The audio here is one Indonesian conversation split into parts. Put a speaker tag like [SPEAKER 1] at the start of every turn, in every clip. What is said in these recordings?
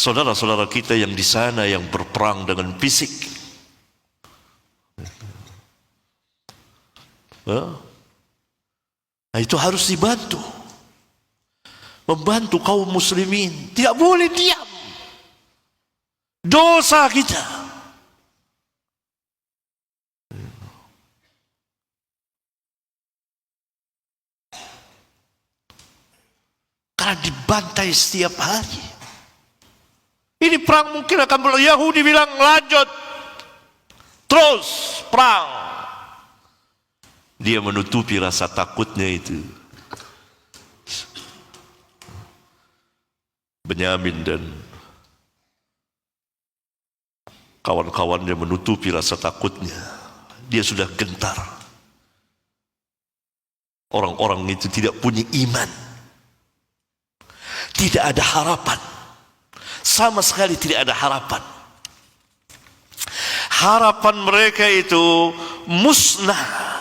[SPEAKER 1] saudara-saudara kita yang di sana yang berperang dengan fisik. Nah, itu harus dibantu. Membantu kaum muslimin. Tidak boleh diam. Dosa kita. Karena dibantai setiap hari. Ini perang mungkin akan berlangsung. Yahudi bilang lanjut. Terus perang. Dia menutupi rasa takutnya itu. Benyamin dan kawan-kawannya menutupi rasa takutnya. Dia sudah gentar. Orang-orang itu tidak punya iman. Tidak ada harapan. Sama sekali tidak ada harapan. Harapan mereka itu musnah.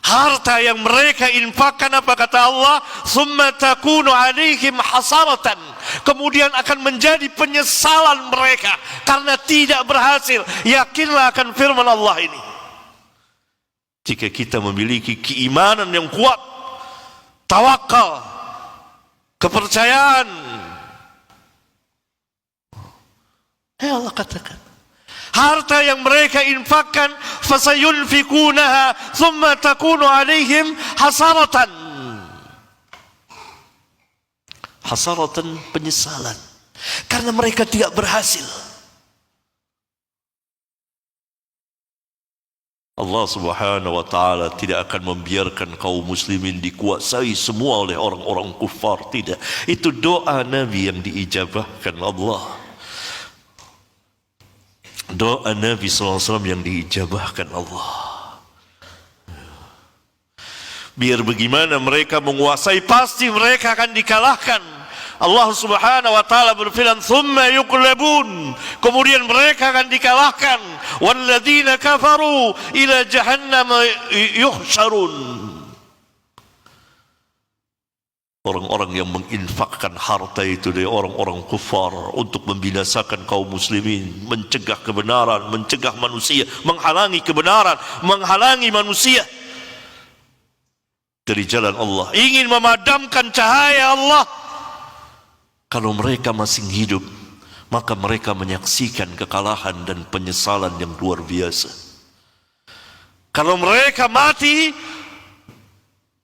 [SPEAKER 1] Harta yang mereka infakkan, apa kata Allah? Summa takunu alaihim hasaratan. Kemudian akan menjadi penyesalan mereka karena tidak berhasil. Yakinlah akan firman Allah ini. Jika kita memiliki keimanan yang kuat, tawakal, kepercayaan, Allah katakan, harta yang mereka infakkan, fasayunfikunaha thumma takunu alaihim hasaratan. Hasaratan, penyesalan. Karena mereka tidak berhasil. Allah subhanahu wa ta'ala tidak akan membiarkan kaum muslimin dikuasai semua oleh orang-orang kufar. Tidak. Itu doa Nabi yang diijabahkan Allah. Doa Nabi SAW yang diijabahkan Allah. Biar bagaimana mereka menguasai, pasti mereka akan dikalahkan. Allah subhanahu wa ta'ala berfirman, thumma yuqlabun, kemudian mereka akan dikalahkan. Walladzina kafaru ila jahannam yuhsyarun. Orang-orang yang menginfakkan harta itu dari orang-orang kufar untuk membinasakan kaum muslimin, mencegah kebenaran, mencegah manusia, menghalangi kebenaran, menghalangi manusia dari jalan Allah, ingin memadamkan cahaya Allah. Kalau mereka masih hidup, maka mereka menyaksikan kekalahan dan penyesalan yang luar biasa. Kalau mereka mati,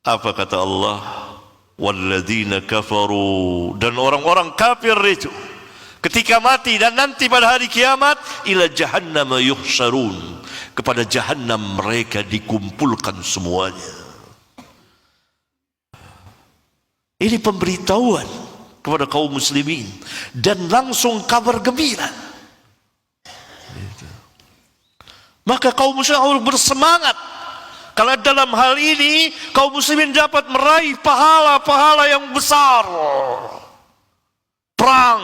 [SPEAKER 1] apa kata Allah? Walladzina kafaru, dan orang-orang kafir itu ketika mati dan nanti pada hari kiamat, ila jahannam yuhsyarun, kepada jahannam mereka dikumpulkan semuanya. Ini pemberitahuan kepada kaum muslimin dan langsung kabar gembira. Maka kaum muslimin harus bersemangat. Kalau dalam hal ini kaum muslimin dapat meraih pahala-pahala yang besar. Perang.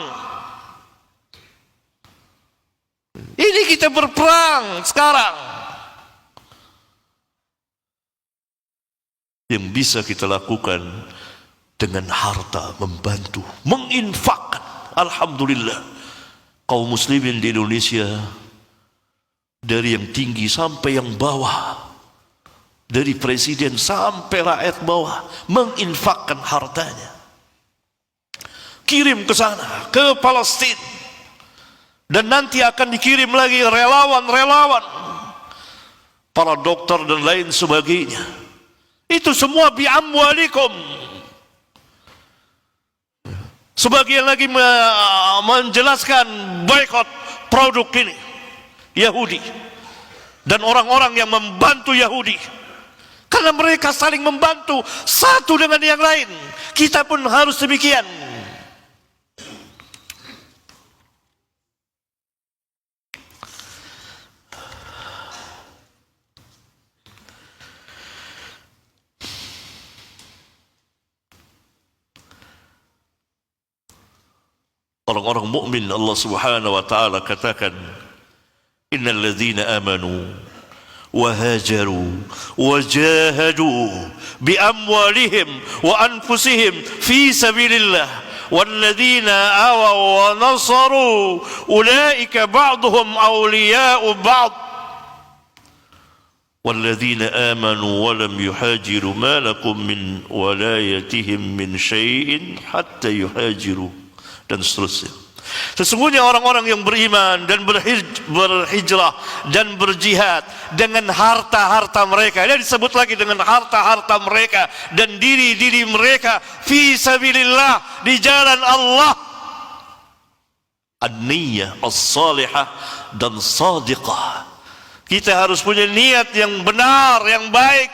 [SPEAKER 1] Ini kita berperang sekarang. Yang bisa kita lakukan dengan harta, membantu, menginfakkan. Alhamdulillah, kaum muslimin di Indonesia, dari yang tinggi sampai yang bawah, dari presiden sampai rakyat bawah, menginfakkan hartanya. Kirim ke sana, ke Palestina. Dan nanti akan dikirim lagi relawan-relawan, para dokter dan lain sebagainya. Itu semua bi amwalikum. Sebagian lagi menjelaskan boikot produk ini Yahudi dan orang-orang yang membantu Yahudi, karena mereka saling membantu satu dengan yang lain. Kita pun harus demikian. Orang-orang mukmin, Allah subhanahu wa ta'ala katakan, innal ladzina amanu wa hajaru wa jahadu bi amwalihim wa anfusihim fi sabilillah walladzina awaw wa nasaru ulaika ba'duhum awliya'u ba'd walladzina amanu wa lam yuhajiru ma lakum min walayatihim min syai'in hatta yuhajiru, dan seterusnya. Sesungguhnya orang-orang yang beriman dan berhijrah dan berjihad dengan harta-harta mereka, dia disebut lagi dengan harta-harta mereka dan diri-diri mereka fi sabilillah, di jalan Allah. An-niyah as-salihah dan sadiqah. Kita harus punya niat yang benar, yang baik.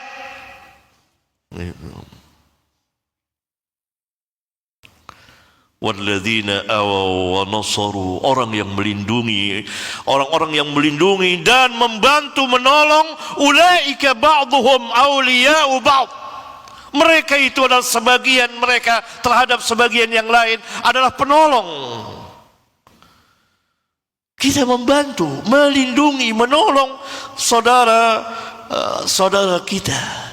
[SPEAKER 1] Walladzina awaw wa nasaru, orang yang melindungi, orang-orang yang melindungi dan membantu menolong, ulaika ba'duhum awliya'u ba'd. Mereka itu adalah sebagian mereka terhadap sebagian yang lain adalah penolong. Kita membantu, melindungi, menolong saudara kita.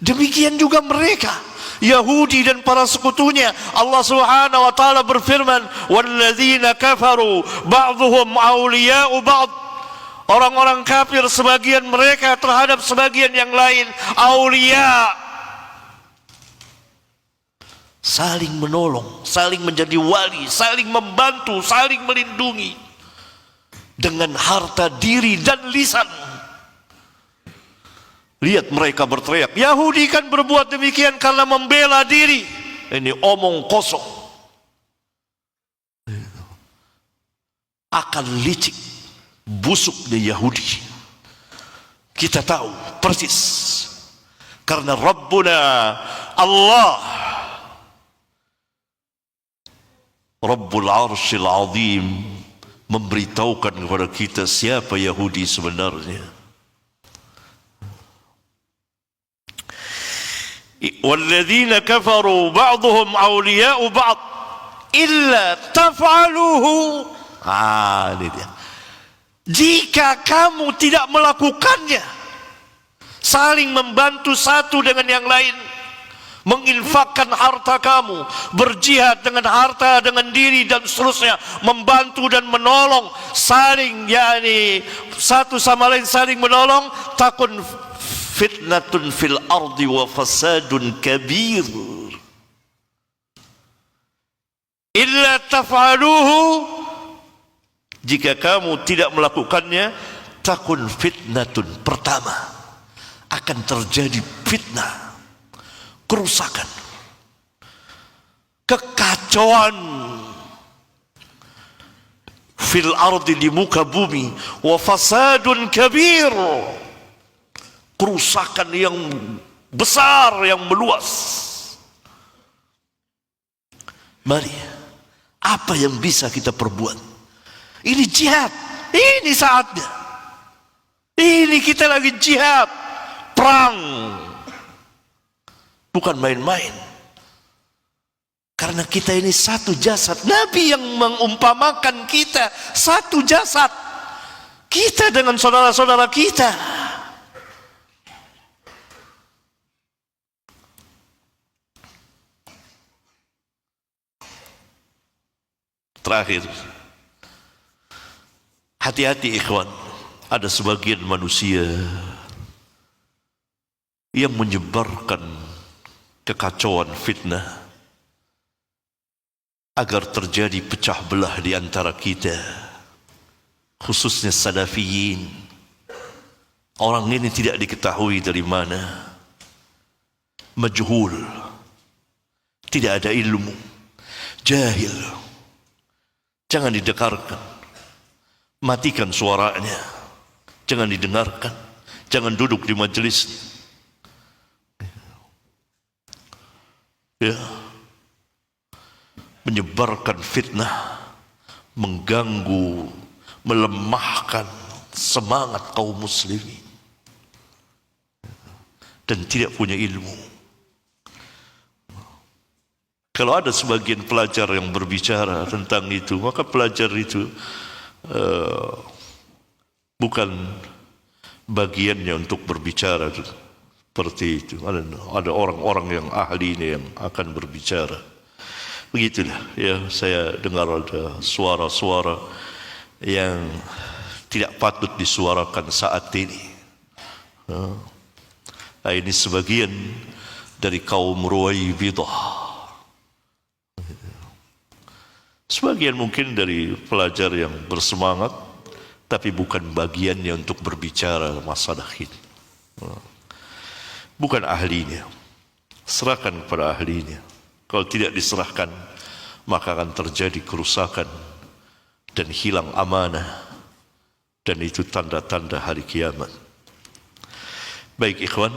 [SPEAKER 1] Demikian juga mereka Yahudi dan para sekutunya. Allah Subhanahu wa taala berfirman, "Walladzina kafaru ba'dhuhum awliya'u ba'd." Orang-orang kafir sebagian mereka terhadap sebagian yang lain aulia. Saling menolong, saling menjadi wali, saling membantu, saling melindungi dengan harta diri dan lisan. Lihat mereka berteriak. Yahudi kan berbuat demikian karena membela diri. Ini omong kosong. Akal licik, busuknya Yahudi. Kita tahu persis. Karena Rabbuna Allah, Rabbul Arshil Azim, memberitahukan kepada kita siapa Yahudi sebenarnya. Walladzina kafaru ba'dhuhum awliya'u ba'd illa taf'aluhu. Ini dia. Jika kamu tidak melakukannya, saling membantu satu dengan yang lain, menginfakkan harta kamu, berjihad dengan harta, dengan diri dan seterusnya, membantu dan menolong, saling satu sama lain saling menolong, takun fitnatun fil ardi wa fasadun kabir. Illa taf'aluhu, jika kamu tidak melakukannya, takun fitnatun, pertama akan terjadi fitnah, kerusakan, kekacauan fil ardi, di muka bumi, wa fasadun kabir, kerusakan yang besar, yang meluas. Mari, apa yang bisa kita perbuat? Ini jihad, ini saatnya. Ini kita lagi jihad, perang, bukan main-main. Karena kita ini satu jasad. Nabi yang mengumpamakan kita satu jasad, kita dengan saudara-saudara kita. Terakhir, hati-hati ikhwan, ada sebagian manusia yang menyebarkan kekacauan, fitnah, agar terjadi pecah belah di antara kita, khususnya salafiyin. Orang ini tidak diketahui dari mana, majhul, tidak ada ilmu, jahil. Jangan didengarkan, matikan suaranya, jangan didengarkan, jangan duduk di majelis. Ya, menyebarkan fitnah, mengganggu, melemahkan semangat kaum muslimin, dan tidak punya ilmu. Kalau ada sebagian pelajar yang berbicara tentang itu, maka pelajar itu bukan bagiannya untuk berbicara seperti itu. Ada orang-orang yang ahli ini yang akan berbicara. Begitulah ya, saya dengar ada suara-suara yang tidak patut disuarakan saat ini. Nah, ini sebagian dari kaum Ruwaibidah. Sebagian mungkin dari pelajar yang bersemangat, tapi bukan bagiannya untuk berbicara masalah ini. Bukan ahlinya. Serahkan kepada ahlinya. Kalau tidak diserahkan, maka akan terjadi kerusakan dan hilang amanah. Dan itu tanda-tanda hari kiamat. Baik ikhwan,